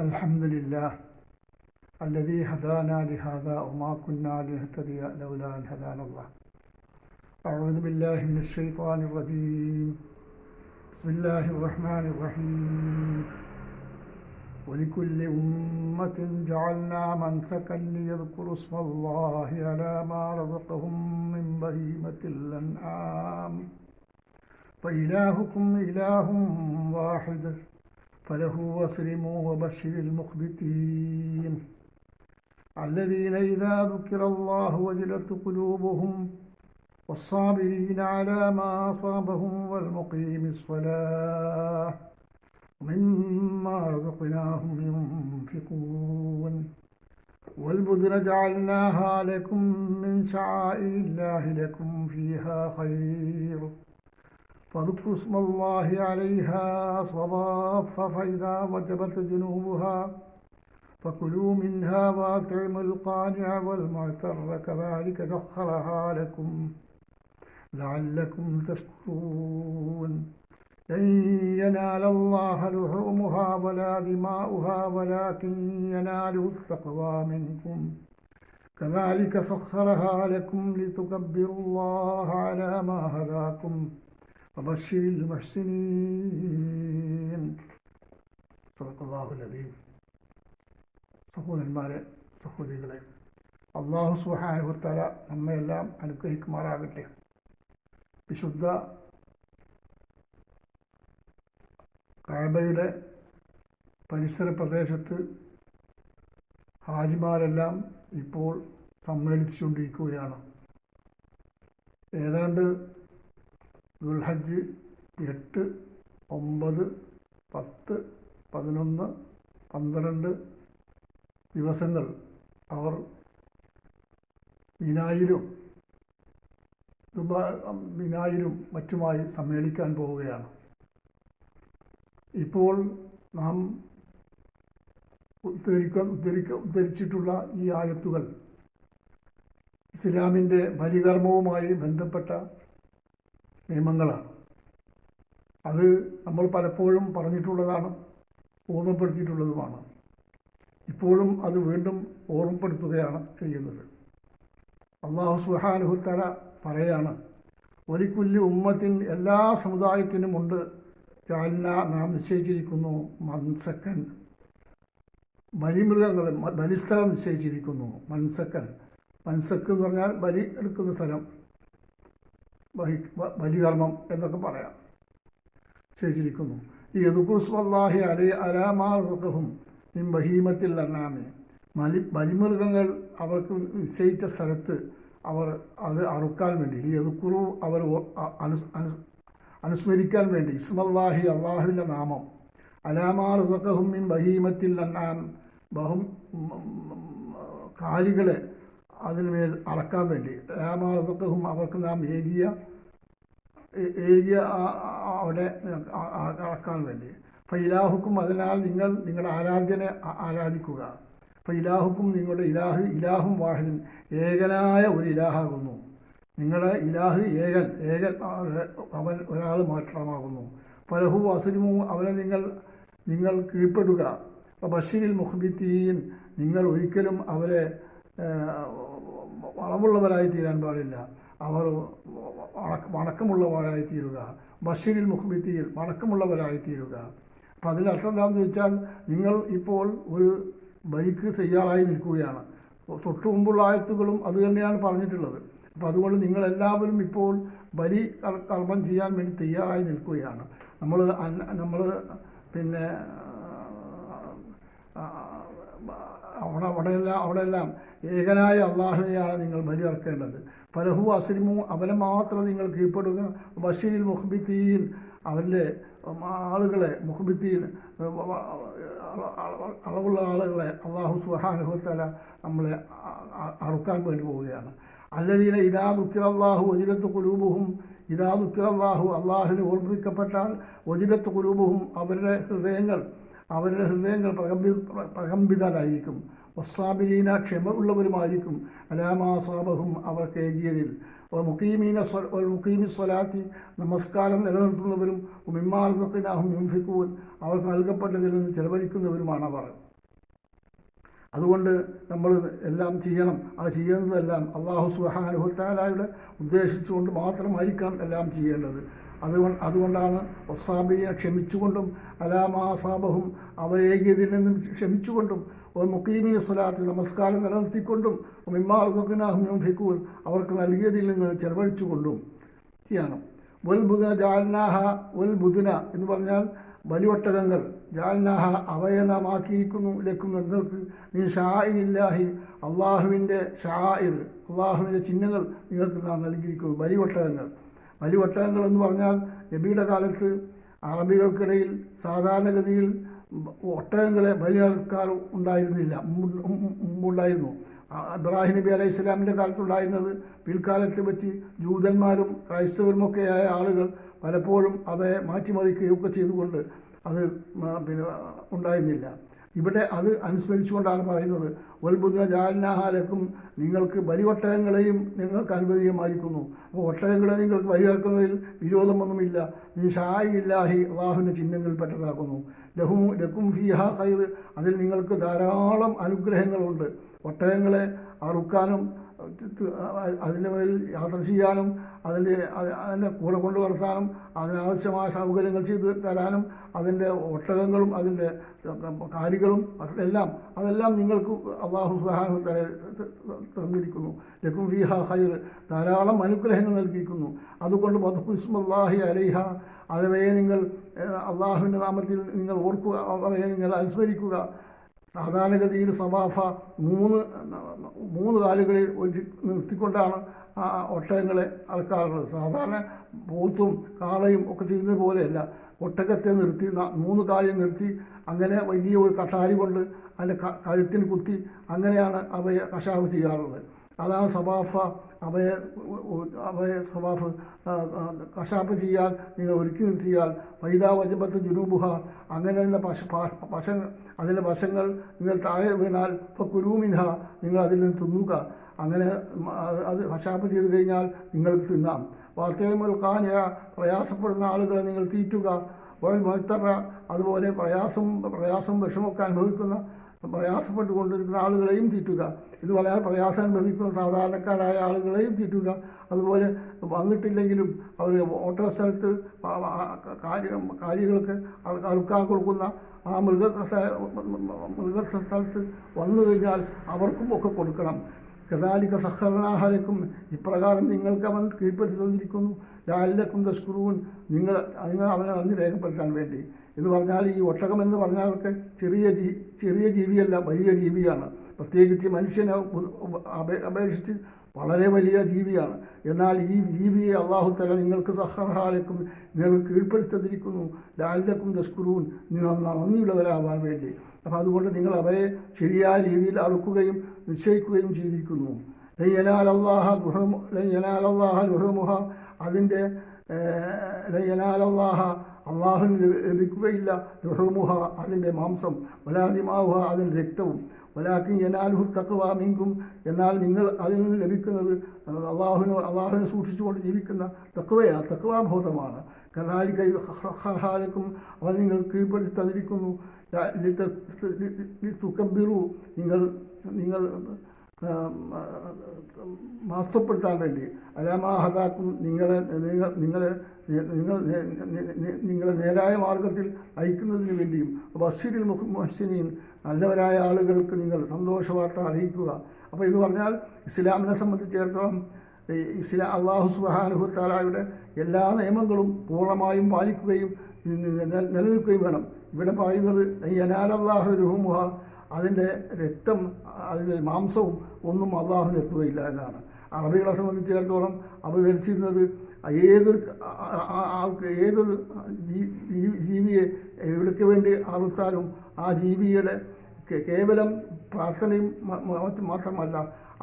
الحمد لله الذي هدانا لهذا وما كنا لنهتدي لولا أن هدانا الله. أعوذ بالله من الشيطان الرجيم. بسم الله الرحمن الرحيم. ولكل أمة جعلنا منسكا ليذكروا اسم الله على ما رزقهم من بهيمة الأنعام فإلهكم إله واحد فله أسلموا وبشر المخبتين الذين إذا ذكر الله وجلت قلوبهم والصابرين على ما أصابهم والمقيم الصلاة ومما رزقناهم ينفقون والبدن جعلناها لكم من شعائر الله لكم فيها خير فاذكروا اسم الله عليها صواف فإذا وجبت جنوبها فكلوا منها وأطعموا القانع والمعتر كذلك سخرها لكم لعلكم تشكرون لن ينال الله لحومها ولا دماؤها ولكن يناله التقوى منكم كذلك سخرها لكم لتكبروا الله على ما هداكم وبشر المحسنين. സദഖല്ലാഹു അൽ-അലീം. സഹോദരന്മാരെ, സഹോദരികളെ, അല്ലാഹു സുബ്ഹാനഹു വ തആല നമ്മയെല്ലാം അനുഗ്രഹിക്കുമാറാകട്ടെ. വിശുദ്ധ കഅബയുടെ പരിസര പ്രദേശത്ത് ഹാജിമാരെല്ലാം ഇപ്പോൾ സമ്മേളിച്ചുകൊണ്ടിരിക്കുകയാണ്. ഏതാണ്ട് ദുൽഹജ്ജ് 8, 9, 10, 11, 12 ദിവസങ്ങൾ അവർ മിനായിലും മറ്റുമായി സമ്മേളിക്കാൻ പോവുകയാണ്. ഇപ്പോൾ നാം ഉദ്ധരിച്ചിട്ടുള്ള ഈ ആയത്തുകൾ ഇസ്ലാമിൻ്റെ ബലികർമ്മവുമായി ബന്ധപ്പെട്ട നിയമങ്ങളാണ്. അത് നമ്മൾ പലപ്പോഴും പറഞ്ഞിട്ടുള്ളതാണ്, ഓർമ്മപ്പെടുത്തിയിട്ടുള്ളതുമാണ്. ഇപ്പോഴും അത് വീണ്ടും ഓർമ്മപ്പെടുത്തുകയാണ് ചെയ്യുന്നത്. അല്ലാഹു സുബ്ഹാനഹു വ തആല പറയാണ്, വലിക്കുല്ലി ഉമ്മത്തിൻ, എല്ലാ സമുദായത്തിനുമുണ്ട്, ജഅൽന, നാം നിശ്ചയിച്ചിരിക്കുന്നു, മൻസക്കൻ, ബലിമൃഗങ്ങൾ, ബലിസ്ഥലം നിശ്ചയിച്ചിരിക്കുന്നു. മൻസക്ക് എന്ന് പറഞ്ഞാൽ ബലി എടുക്കുന്ന സ്ഥലം, ബലികർമ്മം എന്നൊക്കെ പറയാം, നിശ്ചയിച്ചിരിക്കുന്നു. ഈ യദ്കുറുസ്മല്ലാഹി അലാ മാ റസഖഹും മിൻ ബഹീമത്തിൽ അൻആമി, ബലിമൃഗങ്ങൾ അവർക്ക് നിശ്ചയിച്ച സ്ഥലത്ത് അവർ അത് അറുക്കാൻ വേണ്ടി, ഈ യദ്കുറു അവർ അനുസ്മരിക്കാൻ വേണ്ടി, ഇസ്മല്ലാഹി, അള്ളാഹുവിൻ്റെ നാമം, അലാ മാ റസഖഹും മിൻ ബഹീമത്തിൽ അൻആം, കാലികളെ അതിന്മേൽ അറക്കാൻ വേണ്ടി, അലാ മാ റസഖഹും, അവർക്ക് നാം ഏകിയ അവിടെ അറക്കാൻ വേണ്ടി. ഫൈലാഹുക്കും, അതിനാൽ നിങ്ങൾ നിങ്ങളുടെ ആരാധ്യനെ ആരാധിക്കുക. ഫൈലാഹുക്കും, നിങ്ങളുടെ ഇലാഹും വാഹിദൻ, ഏകനായ ഒരു ഇലാഹാകുന്നു. നിങ്ങളുടെ ഇലാഹ് ഏകൻ അവൻ ഒരാൾ മാത്രമാകുന്നു. ഫലഹു അസ്ലിമു, അവനെ നിങ്ങൾ കീഴ്പ്പെടുക. ബശീരിൽ മുഖ്ബിത്തീൻ, നിങ്ങൾ ഒരിക്കലും അവരെ വളമുള്ളവരായി തീരാൻ പാടില്ല, അവർ വണക്കമുള്ളവരായി തീരുക. ബശീരിൽ മുഖ്ബിത്തീൻ, വണക്കമുള്ളവരായി തീരുക. അപ്പം അതിനർത്ഥം എന്താണെന്ന് വെച്ചാൽ, നിങ്ങൾ ഇപ്പോൾ ഒരു ബലിക്ക് തയ്യാറായി നിൽക്കുകയാണ്. തൊട്ടു മുമ്പുള്ള ആയത്തുകളും അത് തന്നെയാണ് പറഞ്ഞിട്ടുള്ളത്. അപ്പോൾ അതുകൊണ്ട് നിങ്ങളെല്ലാവരും ഇപ്പോൾ ബലി കർമ്മം ചെയ്യാൻ വേണ്ടി തയ്യാറായി നിൽക്കുകയാണ്. നമ്മൾ പിന്നെ അവിടെയെല്ലാം ഏകനായ അള്ളാഹുവിനെയാണ് നിങ്ങൾ ബലി ഇറക്കേണ്ടത്. ഫലഹു അസ്ലിമു, അവനെ മാത്രം നിങ്ങൾ കീഴ്പ്പെടുക. ബശീരിൽ മുഖ്ബിത്തീൻ, അവൻ്റെ ആളുകളെ, മുഖ്ബിത്തീൻ അളവുള്ള ആളുകളെ അല്ലാഹു സുബ്ഹാനഹു വ തആല നമ്മളെ അറുക്കാൻ വേണ്ടി പോവുകയാണ്. അല്ലദീന ഇദാ ദുക്കിറല്ലാഹു വജിലത്ത് ഖുലൂബുഹും, ഇദാ ദുക്കിറല്ലാഹു, അള്ളാഹുവിനെ ഓർമ്മിക്കപ്പെട്ടാൽ, വജിലത്ത് ഖുലൂബുഹും, അവരുടെ ഹൃദയങ്ങൾ പ്രകമ്പിതരായിരിക്കും. വസ്സാബിരീന, ക്ഷമ ഉള്ളവരുമായിരിക്കും. അലാ മാ അസാബഹും, അവർക്ക് ഏകിയതിൽ. മുഖീമി സ്വലാത്തി നമസ്കാരം നിലനിർത്തുന്നവരും മിമ്മാർദ്ദത്തിനാഹും യുംഫിക്കൂൻ അവർക്ക് നൽകപ്പെട്ടതിൽ നിന്ന് ചെലവഴിക്കുന്നവരുമാണ് അവർ. അതുകൊണ്ട് നമ്മൾ എല്ലാം ചെയ്യണം. അത് ചെയ്യുന്നതെല്ലാം അല്ലാഹു സുബ്ഹാനഹു വ തആലയുടെ ഉദ്ദേശിച്ചുകൊണ്ട് മാത്രമായിരിക്കണം എല്ലാം ചെയ്യേണ്ടത്. അതുകൊണ്ടാണ് വസ്സാബിയെ ക്ഷമിച്ചുകൊണ്ടും അലാമാസാബഹും അവരേകിയതിൽ നിന്നും ക്ഷമിച്ചുകൊണ്ടും മുഖീമീന സ്വലാത്ത് നമസ്കാരം നിലനിർത്തിക്കൊണ്ടും മിമ്മാർദ്ദത്തിനാഹും യുംഫിക്കൂൻ അവർക്ക് നൽകിയതിൽ നിന്ന് ചെലവഴിച്ചുകൊണ്ടും ചെയ്യണം. വൽ ബുദ്ന എന്ന് പറഞ്ഞാൽ ബലിയൊട്ടകങ്ങൾ ജാൽനാഹ അവയെ നാം ആക്കിയിരിക്കുന്നു ലക്കും നിങ്ങൾക്ക് നീ ഷാഇനില്ലാഹി അള്ളാഹുവിൻ്റെ ഷാഇർ അള്ളാഹുവിൻ്റെ ചിഹ്നങ്ങൾ നിങ്ങൾക്ക് നാം നൽകിയിരിക്കുന്നു. ബലിയൊട്ടകങ്ങൾ എന്ന് പറഞ്ഞാൽ നബിയുടെ കാലത്ത് അറബികൾക്കിടയിൽ സാധാരണഗതിയിൽ ഒട്ടകങ്ങളെ ബലിയർക്കാർ ഉണ്ടായിരുന്നില്ല, മുമ്പുണ്ടായിരുന്നു. ഇബ്രാഹിം നബി അലൈഹി സ്വലാമിൻ്റെ കാലത്തുണ്ടായിരുന്നത്. പിൽക്കാലത്ത് വെച്ച് ജൂതന്മാരും ക്രൈസ്തവരുമൊക്കെയായ ആളുകൾ പലപ്പോഴും അവയെ മാറ്റിമറിക്കുകയൊക്കെ ചെയ്തുകൊണ്ട് അത് ഉണ്ടായിരുന്നില്ല. ഇവിടെ അത് അനുസ്മരിച്ചുകൊണ്ടാണ് പറയുന്നത് വൽബുദ്ന ജാൽനാഹാലക്കും നിങ്ങൾക്ക് ബലിയൊട്ടകങ്ങളെയും നിങ്ങൾക്ക് അനുവദീയമായിരിക്കുന്നു. അപ്പോൾ ഒട്ടകങ്ങളെ നിങ്ങൾക്ക് ബലിയാക്കുന്നതിൽ വിരോധമൊന്നുമില്ല. നീ ഷായില്ലാഹി അള്ളാഹുവിൻ്റെ ചിഹ്നങ്ങളിൽ പെട്ടതാക്കുന്നു. ലക്കും ഫീഹാ ഖൈർ അതിൽ നിങ്ങൾക്ക് ധാരാളം അനുഗ്രഹങ്ങളുണ്ട്. ഒട്ടകങ്ങളെ അറുക്കാനും അതിൻ്റെ മേൽ യാത്ര ചെയ്യാനും അതിൻ്റെ കൂടെ കൊണ്ടു നടത്താനും അതിനാവശ്യമായ സൗകര്യങ്ങൾ ചെയ്ത് തരാനും അതിൻ്റെ ഒട്ടകങ്ങളും അതിൻ്റെ കാലികളും അതെല്ലാം നിങ്ങൾക്ക് അല്ലാഹു സുബ്ഹാനഹു വ തആല തന്നിരിക്കുന്നു. ലക്കും ഫീഹാ ഖൈർ ധാരാളം അനുഗ്രഹങ്ങൾ നൽകിയിരിക്കുന്നു. അതുകൊണ്ട് വദ്കുസ്മുല്ലാഹി അലൈഹ അവയെ നിങ്ങൾ അള്ളാഹുവിൻ്റെ നാമത്തിൽ നിങ്ങൾ ഓർക്കുക, അവയെ നിങ്ങൾ അനുസ്മരിക്കുക. സാധാരണഗതിയിൽ സവാഫ മൂന്ന് കാലുകളിൽ നിർത്തിക്കൊണ്ടാണ് ഒട്ടകങ്ങളെ അറക്കാറുള്ളത്. സാധാരണ പോത്തും കാളയും ഒക്കെ ചെയ്യുന്നത് പോലെയല്ല. ഒട്ടകത്തെ നിർത്തി 3 കാലിൽ നിർത്തി അങ്ങനെ വലിയ ഒരു കഷാരി കൊണ്ട് അതിൻ്റെ കഴുത്തിന് കുത്തി അങ്ങനെയാണ് അവയെ കശാവ് ചെയ്യാറുള്ളത്. അതാണ് സവാഫ. അവയെ സവാഫ് കശാപ്പ് ചെയ്യാൻ നിങ്ങൾ ഒരുക്കി നിർത്തിയാൽ വൈദാ വജബത്ത് ജുനൂബുഹ അങ്ങനെ അതിൻ്റെ വശങ്ങൾ നിങ്ങൾ താഴെ വീണാൽ ഇപ്പോൾ കുരൂമിൻഹ നിങ്ങൾ അതിൽ നിന്ന് തിന്നുക. അങ്ങനെ അത് കശാപ്പ് ചെയ്ത് കഴിഞ്ഞാൽ നിങ്ങൾക്ക് തിന്നാം. വാർത്തകൾ കാഞ്ഞ പ്രയാസപ്പെടുന്ന ആളുകളെ നിങ്ങൾ തീറ്റുക. മൊയ്ത്തറ അതുപോലെ പ്രയാസം വിഷമൊക്കെ അനുഭവിക്കുന്ന പ്രയാസപ്പെട്ടുകൊണ്ടിരിക്കുന്ന ആളുകളെയും തീറ്റുക. ഇത് വളരെ പ്രയാസം അനുഭവിക്കുന്ന സാധാരണക്കാരായ ആളുകളെയും തീറ്റുക. അതുപോലെ വന്നിട്ടില്ലെങ്കിലും അവർ ഓട്ടോ സ്ഥലത്ത് കാര്യങ്ങൾക്ക് അറുക്കാൻ കൊടുക്കുന്ന ആ മൃഗസ്ഥലത്ത് വന്നു കഴിഞ്ഞാൽ അവർക്കും ഒക്കെ കൊടുക്കണം. കദാലിക സഖർനാഹലക്കും ഇപ്രകാരം നിങ്ങൾക്ക് അവൻ കീഴ്പ്പെടുത്തി തന്നിരിക്കുന്നു. ലാലക്കും തസ്കുറൂൻ നിങ്ങൾ അവനെ നന്ദി രേഖപ്പെടുത്താൻ വേണ്ടി. എന്ന് പറഞ്ഞാൽ ഈ ഒട്ടകം എന്ന് പറഞ്ഞാലൊക്കെ ചെറിയ ജീവിയല്ല, വലിയ ജീവിയാണ്. പ്രത്യേകിച്ച് മനുഷ്യനെ അപേക്ഷിച്ച് വളരെ വലിയ ജീവിയാണ്. എന്നാൽ ഈ ജീവിയെ അല്ലാഹു തആല നിങ്ങൾക്ക് സഖർഹാലക്കും നിങ്ങൾക്ക് കീഴ്പ്പെടുത്തിയിരിക്കുന്നു. ലാലക്കും തസ്കുറൂൻ നിങ്ങൾ നന്ദിയുള്ളവരാവാൻ വേണ്ടി. അപ്പോൾ അതുകൊണ്ട് നിങ്ങൾ അവയെ ശരിയായ രീതിയിൽ അറുക്കുകയും നിശ്ചയിക്കുകയും ചെയ്തിരിക്കുന്നു. അതിൻ്റെ അള്ളാഹുവിന് ലഭിക്കുകയില്ല ലുഹുമുഹ അതിൻ്റെ മാംസം വലാദിമാവുഹ അതിൻ്റെ രക്തവും വലാക്കിൻ യനാലുഹു തഖ്വ മിൻകും എന്നാൽ നിങ്ങൾ അതിൽ നിന്ന് ലഭിക്കുന്നത് അള്ളാഹുവിനെ സൂക്ഷിച്ചുകൊണ്ട് ജീവിക്കുന്ന തഖ്വാബോധമാണ്. കദാലിക ഖർഹാലക്കും അവൻ നിങ്ങൾ കീഴ്പ്പെടുത്തി തന്നിരിക്കുന്നു. തുക്കബ്ബിറു നിങ്ങൾ മഹത്വപ്പെടുത്താൻ വേണ്ടി അലാമാഹദാക്കും നിങ്ങളെ നേരായ മാർഗത്തിൽ അയക്കുന്നതിന് വേണ്ടിയും ബസ്സിരിൽ മുഹ്സിനീൻ നല്ലവരായ ആളുകൾക്ക് നിങ്ങൾ സന്തോഷവാർത്ത അറിയിക്കുക. അപ്പോൾ ഇത് പറഞ്ഞാൽ ഇസ്ലാമിനെ സംബന്ധിച്ചിടത്തോളം അല്ലാഹു സുബ്ഹാനഹു വ തആലയുടെ എല്ലാ നിയമങ്ങളും പൂർണ്ണമായും പാലിക്കുകയും നിലനിൽക്കുകയും വേണം. ഇവിടെ പറയുന്നത് യനാലല്ലാഹു ലുഹുമുഹ അതിൻ്റെ രക്തം അതിൻ്റെ മാംസവും ഒന്നും അള്ളാഹുവിന് എത്തുകയില്ല എന്നാണ്. അറബികളെ സംബന്ധിച്ചിടത്തോളം അവർ ധരിച്ചിരുന്നത് ഏതൊരു ജീവിയെ എവിടേക്ക് വേണ്ടി അറുത്താലും ആ ജീവിയുടെ കേവലം പ്രാർത്ഥനയും മാത്രമല്ല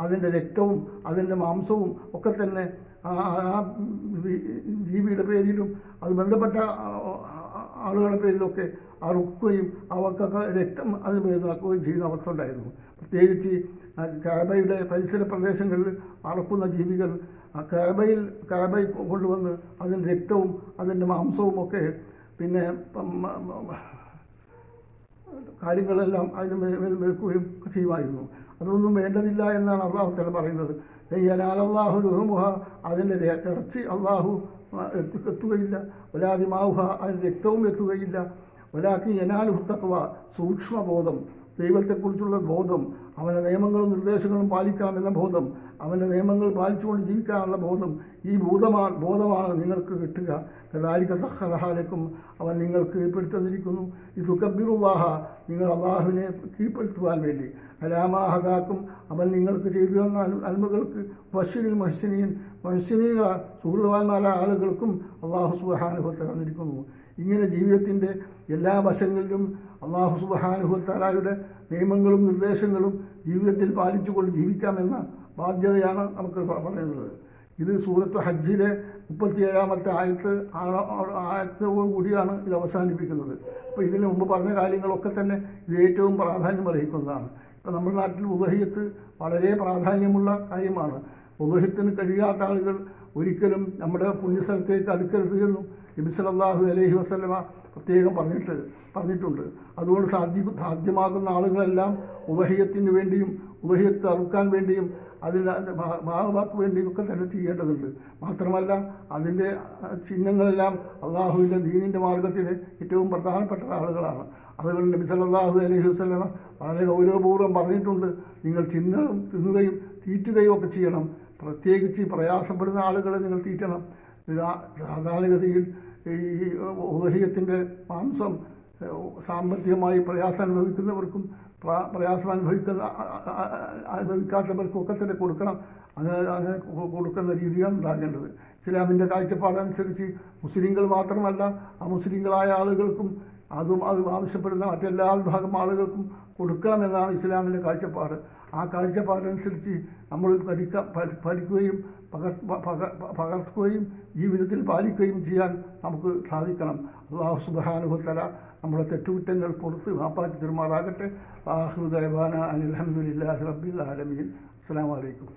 അതിൻ്റെ രക്തവും അതിൻ്റെ മാംസവും ഒക്കെ തന്നെ ആ ജീവിയുടെ പേരിലും അത് ബന്ധപ്പെട്ട ആളുകളുടെ പേരിലൊക്കെ അറുക്കുകയും അവർക്കൊക്കെ രക്തം അത് നടക്കുകയും ചെയ്യുന്ന അവസ്ഥ ഉണ്ടായിരുന്നു. പ്രത്യേകിച്ച് കഅബയുടെ പരിസര പ്രദേശങ്ങളിൽ അറുക്കുന്ന ജീവികൾ ആ കാബയിൽ കൊണ്ടുവന്ന് അതിൻ്റെ രക്തവും അതിൻ്റെ മാംസവും ഒക്കെ പിന്നെ കാര്യങ്ങളെല്ലാം അതിന് മേൽ വെക്കുകയും ചെയ്യുമായിരുന്നു. അതൊന്നും വേണ്ടതില്ല എന്നാണ് അള്ളാഹു തആല പറയുന്നത്. യനാലല്ലാഹു ലുഹുമുഹ, അതിൻ്റെ ഇറച്ചി അള്ളാഹു എത്തുകയില്ല, വലാദിമാവുഹ, അതിൻ്റെ രക്തവും എത്തുകയില്ല, വലാക്കി യനാലുഹു തഖ്വ, സൂക്ഷ്മബോധം, ദൈവത്തെക്കുറിച്ചുള്ള ബോധം, അവൻ്റെ നിയമങ്ങളും നിർദ്ദേശങ്ങളും പാലിക്കാമെന്ന ബോധം, അവൻ്റെ നിയമങ്ങൾ പാലിച്ചുകൊണ്ട് ജീവിക്കാനുള്ള ബോധം, ഈ ബോധമാണ് നിങ്ങൾക്ക് കിട്ടുക. കദാലിക സഖറഹാലക്കും, അവൻ നിങ്ങൾക്ക് കീഴ്പ്പെടുത്തിയിരിക്കുന്നു. ഇത് കബ്ബിറുല്ലാഹ, നിങ്ങൾ അള്ളാഹുവിനെ കീഴ്പ്പെടുത്തുവാൻ വേണ്ടി. അലാമാ ഹദാക്കും, അവൻ നിങ്ങൾക്ക് ചെയ്തു തന്ന നന്മകൾക്ക്. ബശീറിൽ മഹ്സിനീക, സുഹൃതവാന്മാരായ ആളുകൾക്കും അള്ളാഹു സുബ്ഹാനഹു വ തആല തന്നിരിക്കുന്നു. ഇങ്ങനെ ജീവിതത്തിൻ്റെ എല്ലാ വശങ്ങളിലും അള്ളാഹു സുബ്ഹാനഹു വ തആലയുടെ നിയമങ്ങളും നിർദ്ദേശങ്ങളും ജീവിതത്തിൽ പാലിച്ചുകൊണ്ട് ജീവിക്കാമെന്ന ബാധ്യതയാണ് നമുക്ക് പറയുന്നത്. ഇത് സൂറത്ത് ഹജ്ജിലെ 37-ാമത്തെ ആയത്തോടുകൂടിയാണ് ഇത് അവസാനിപ്പിക്കുന്നത്. അപ്പോൾ ഇതിന് മുമ്പ് പറഞ്ഞ കാര്യങ്ങളൊക്കെ തന്നെ ഇത് ഏറ്റവും പ്രാധാന്യം അർഹിക്കുന്നതാണ്. ഇപ്പോൾ നമ്മുടെ നാട്ടിൽ ഉദഹിയത്ത് വളരെ പ്രാധാന്യമുള്ള കാര്യമാണ്. ഉദഹിയത്തിന് കഴിയാത്ത ആളുകൾ ഒരിക്കലും നമ്മുടെ പുണ്യസ്ഥലത്തേക്ക് അടുക്കരുത് എന്നും നബി സല്ലല്ലാഹു അലൈഹി വസല്ലമ പ്രത്യേകം പറഞ്ഞിട്ടുണ്ട്. അതുകൊണ്ട് സാധ്യമാകുന്ന ആളുകളെല്ലാം ഉദഹിയത്തിന് വേണ്ടിയും ഉദഹിയത്ത് അറുക്കാൻ വേണ്ടിയും അതിന് ഭാഗമാക്ക് വേണ്ടിയും ഒക്കെ തന്നെ ചെയ്യേണ്ടതുണ്ട്. മാത്രമല്ല അതിൻ്റെ ചിഹ്നങ്ങളെല്ലാം അള്ളാഹുവിൻ്റെ ദീനിൻ്റെ മാർഗത്തിന് ഏറ്റവും പ്രധാനപ്പെട്ട ആളുകളാണ്. അതുകൊണ്ട് നബി സല്ലല്ലാഹു അലൈഹി വസല്ലമ വളരെ ഗൗരവപൂർവ്വം പറഞ്ഞിട്ടുണ്ട്, നിങ്ങൾ തിന്നുകയും തീറ്റുകയും ഒക്കെ ചെയ്യണം. പ്രത്യേകിച്ച് പ്രയാസപ്പെടുന്ന ആളുകളെ നിങ്ങൾ തീറ്റണം. സാധാരണഗതിയിൽ ഈ ഉദഹിയത്തിൻ്റെ മാംസം സാമ്പത്തികമായി പ്രയാസം അനുഭവിക്കുന്നവർക്കും പ്രയാസം അനുഭവിക്കാത്തവർക്കും ഒക്കെ തന്നെ കൊടുക്കണം. അങ്ങനെ കൊടുക്കുന്ന രീതിയാണ് ഉണ്ടാകേണ്ടത്. ഇസ്ലാമിൻ്റെ കാഴ്ചപ്പാടനുസരിച്ച് മുസ്ലിങ്ങൾ മാത്രമല്ല അമുസ്ലിങ്ങളായ ആളുകൾക്കും അത് ആവശ്യപ്പെടുന്ന മറ്റെല്ലാ വിഭാഗം ആളുകൾക്കും കൊടുക്കണമെന്നാണ് ഇസ്ലാമിൻ്റെ കാഴ്ചപ്പാട്. ആ കാഴ്ചപ്പാടനുസരിച്ച് നമ്മൾ പഠിക്കുകയും പകർത്തുകയും ജീവിതത്തിൽ പാലിക്കുകയും ചെയ്യാൻ നമുക്ക് സാധിക്കണം. അല്ലാഹു സുബ്ഹാനഹു വ തആല നമ്മുടെ തെറ്റുകുറ്റങ്ങൾ പുറത്ത് മാപ്പാക്കി തരുമാറാകട്ടെ. ആഖിറു ദഅവാനാ അനിൽ ഹംദുലില്ലാഹി റബ്ബിൽ ആലമീൻ. അസ്സലാമു അലൈക്കും.